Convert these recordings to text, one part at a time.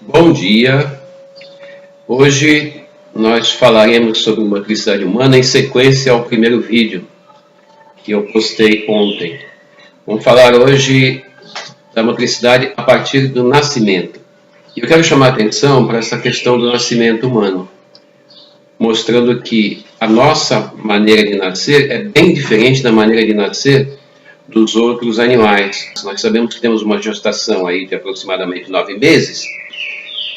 Bom dia! Hoje nós falaremos sobre motricidade humana em sequência ao primeiro vídeo que eu postei ontem. Vamos falar hoje da motricidade a partir do nascimento. E eu quero chamar a atenção para essa questão do nascimento humano, mostrando que a nossa maneira de nascer é bem diferente da maneira de nascer dos outros animais. Nós sabemos que temos uma gestação aí de aproximadamente 9 meses,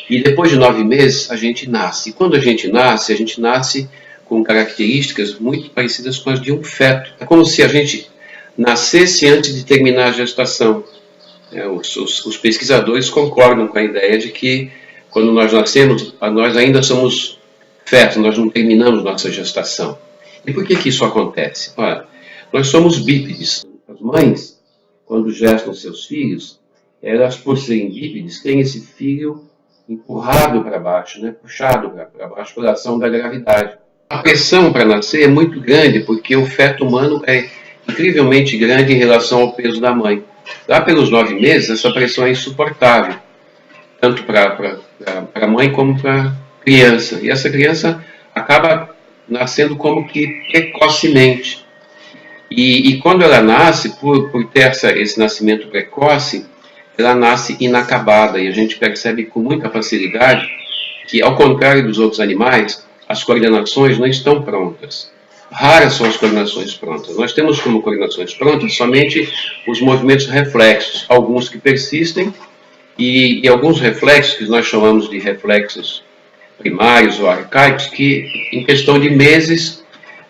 e depois de 9 meses a gente nasce. E quando a gente nasce com características muito parecidas com as de um feto. É como se a gente nascesse antes de terminar a gestação. Os pesquisadores concordam com a ideia de que quando nós nascemos, nós ainda somos fetos, nós não terminamos nossa gestação. E por que isso acontece? Olha, nós somos bípedes. As mães, quando gestam seus filhos, elas, por serem bípedes, têm esse filho empurrado para baixo, puxado para baixo pela ação da gravidade. A pressão para nascer é muito grande, porque o feto humano é incrivelmente grande em relação ao peso da mãe. Lá pelos 9 meses, essa pressão é insuportável, tanto para a mãe como para a criança. E essa criança acaba nascendo como que precocemente. E quando ela nasce, por ter esse nascimento precoce, ela nasce inacabada, e a gente percebe com muita facilidade que, ao contrário dos outros animais, as coordenações não estão prontas. Raras são as coordenações prontas. Nós temos como coordenações prontas somente os movimentos reflexos, alguns que persistem, e alguns reflexos, que nós chamamos de reflexos primários ou arcaicos, que em questão de meses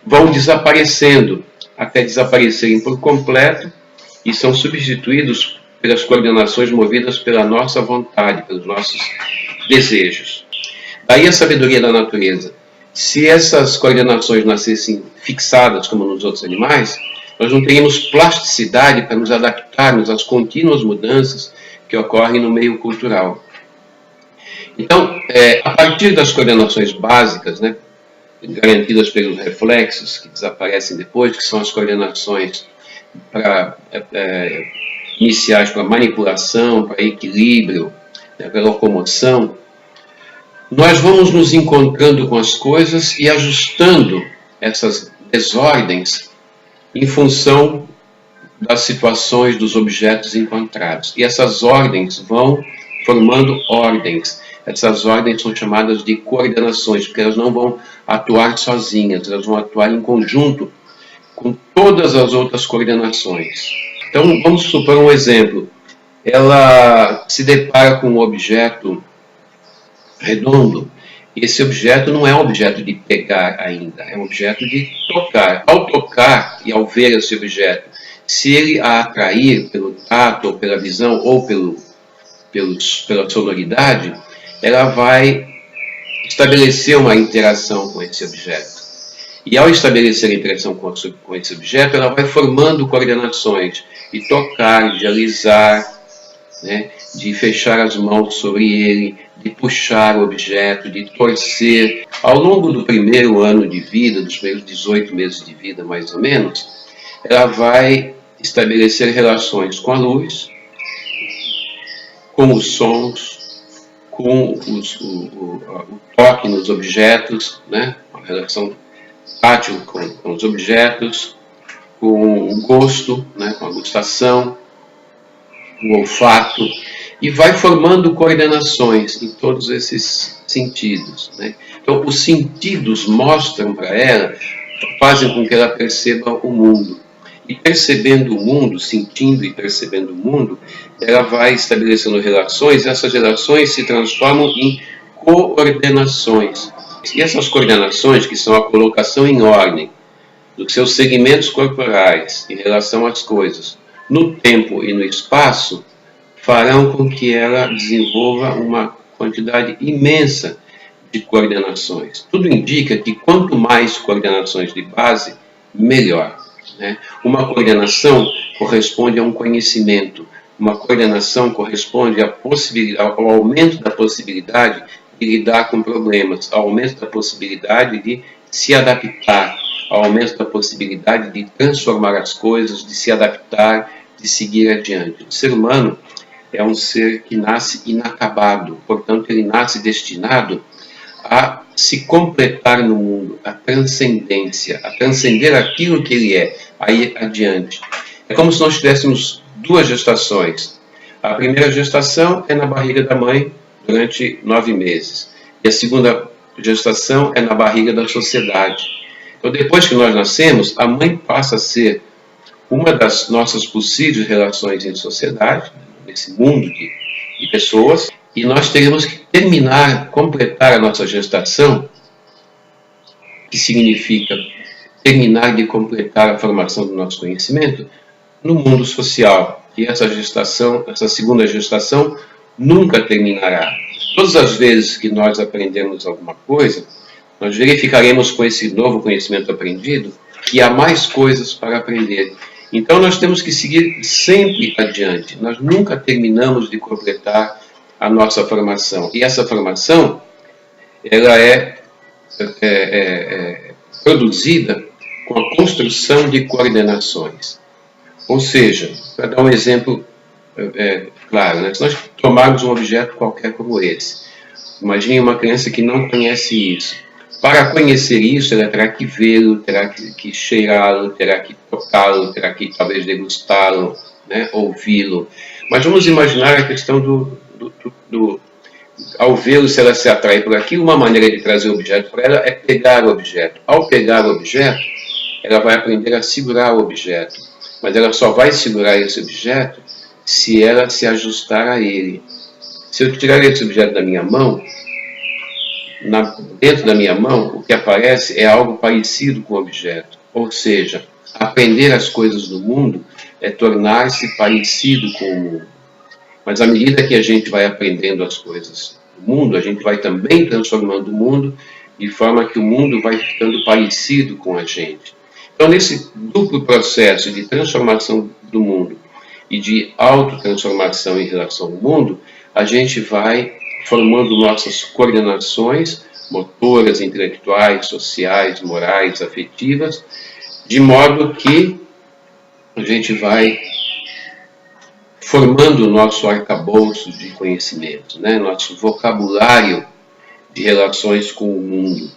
vão desaparecendo, até desaparecerem por completo, e são substituídos pelas coordenações movidas pela nossa vontade, pelos nossos desejos. Daí a sabedoria da natureza. Se essas coordenações nascessem fixadas, como nos outros animais, nós não teríamos plasticidade para nos adaptarmos às contínuas mudanças que ocorrem no meio cultural. Então, a partir das coordenações básicas, garantidas pelos reflexos, que desaparecem depois, que são as coordenações iniciais para manipulação, para equilíbrio, para locomoção, nós vamos nos encontrando com as coisas e ajustando essas desordens em função das situações dos objetos encontrados. E essas ordens vão formando ordens. Essas ordens são chamadas de coordenações, porque elas não vão atuar sozinhas, elas vão atuar em conjunto com todas as outras coordenações. Então, vamos supor um exemplo. Ela se depara com um objeto redondo. Esse objeto não é um objeto de pegar ainda, é um objeto de tocar. Ao tocar e ao ver esse objeto, se ele a atrair pelo tato, ou pela visão, ou pela sonoridade, ela vai estabelecer uma interação com esse objeto. E ao estabelecer a interação com esse objeto, ela vai formando coordenações de tocar, de alisar, de fechar as mãos sobre ele, de puxar o objeto, de torcer. Ao longo do primeiro ano de vida, dos primeiros 18 meses de vida, mais ou menos, ela vai estabelecer relações com a luz, com os sons, com o toque nos objetos, uma relação tátil com os objetos, com o gosto, com a gustação, o olfato, e vai formando coordenações em todos esses sentidos. Então, os sentidos mostram para ela, fazem com que ela perceba o mundo. E percebendo o mundo, sentindo e percebendo o mundo, ela vai estabelecendo relações, e essas relações se transformam em coordenações. E essas coordenações, que são a colocação em ordem dos seus segmentos corporais em relação às coisas, no tempo e no espaço, farão com que ela desenvolva uma quantidade imensa de coordenações. Tudo indica que quanto mais coordenações de base, melhor. Uma coordenação corresponde a um conhecimento, uma coordenação corresponde ao aumento da possibilidade de lidar com problemas, ao aumento da possibilidade de se adaptar, ao aumento da possibilidade de transformar as coisas, de se adaptar, de seguir adiante. O ser humano é um ser que nasce inacabado, portanto ele nasce destinado a se completar no mundo, a transcendência, a transcender aquilo que ele é, a ir adiante. É como se nós tivéssemos duas gestações. A primeira gestação é na barriga da mãe durante 9 meses. E a segunda gestação é na barriga da sociedade. Então, depois que nós nascemos, a mãe passa a ser uma das nossas possíveis relações em sociedade, nesse mundo de pessoas, e nós teremos que terminar, completar a nossa gestação, que significa terminar de completar a formação do nosso conhecimento, no mundo social. E essa gestação, essa segunda gestação, nunca terminará. Todas as vezes que nós aprendemos alguma coisa, nós verificaremos com esse novo conhecimento aprendido que há mais coisas para aprender. Então nós temos que seguir sempre adiante. Nós nunca terminamos de completar a nossa formação. E essa formação, ela é produzida com a construção de coordenações. Ou seja, para dar um exemplo claro, né? Se nós tomarmos um objeto qualquer como esse, imagine uma criança que não conhece isso. Para conhecer isso, ela terá que vê-lo, terá que cheirá-lo, terá que tocá-lo, terá que talvez degustá-lo, né? Ouvi-lo. Mas vamos imaginar a questão ao vê-lo, se ela se atrai por aquilo, uma maneira de trazer o objeto para ela é pegar o objeto. Ao pegar o objeto, ela vai aprender a segurar o objeto. Mas ela só vai segurar esse objeto se ela se ajustar a ele. Se eu tirar esse objeto da minha mão, dentro da minha mão, o que aparece é algo parecido com o objeto. Ou seja, aprender as coisas do mundo é tornar-se parecido com o mundo. Mas à medida que a gente vai aprendendo as coisas do mundo, a gente vai também transformando o mundo de forma que o mundo vai ficando parecido com a gente. Então, nesse duplo processo de transformação do mundo e de autotransformação em relação ao mundo, a gente vai formando nossas coordenações motoras, intelectuais, sociais, morais, afetivas, de modo que a gente vai formando o nosso arcabouço de conhecimento, né? Nosso vocabulário de relações com o mundo.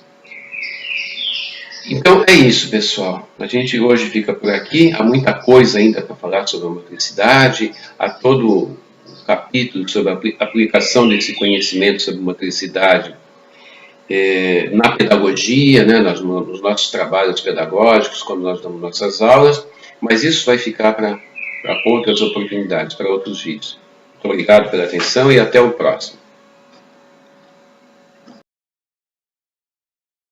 Então é isso, pessoal. A gente hoje fica por aqui. Há muita coisa ainda para falar sobre a matricidade. Há todo o capítulo sobre a aplicação desse conhecimento sobre matricidade na pedagogia, né? Nos nossos trabalhos pedagógicos, quando nós damos nossas aulas. Mas isso vai ficar para outras oportunidades, para outros vídeos. Muito obrigado pela atenção e até o próximo.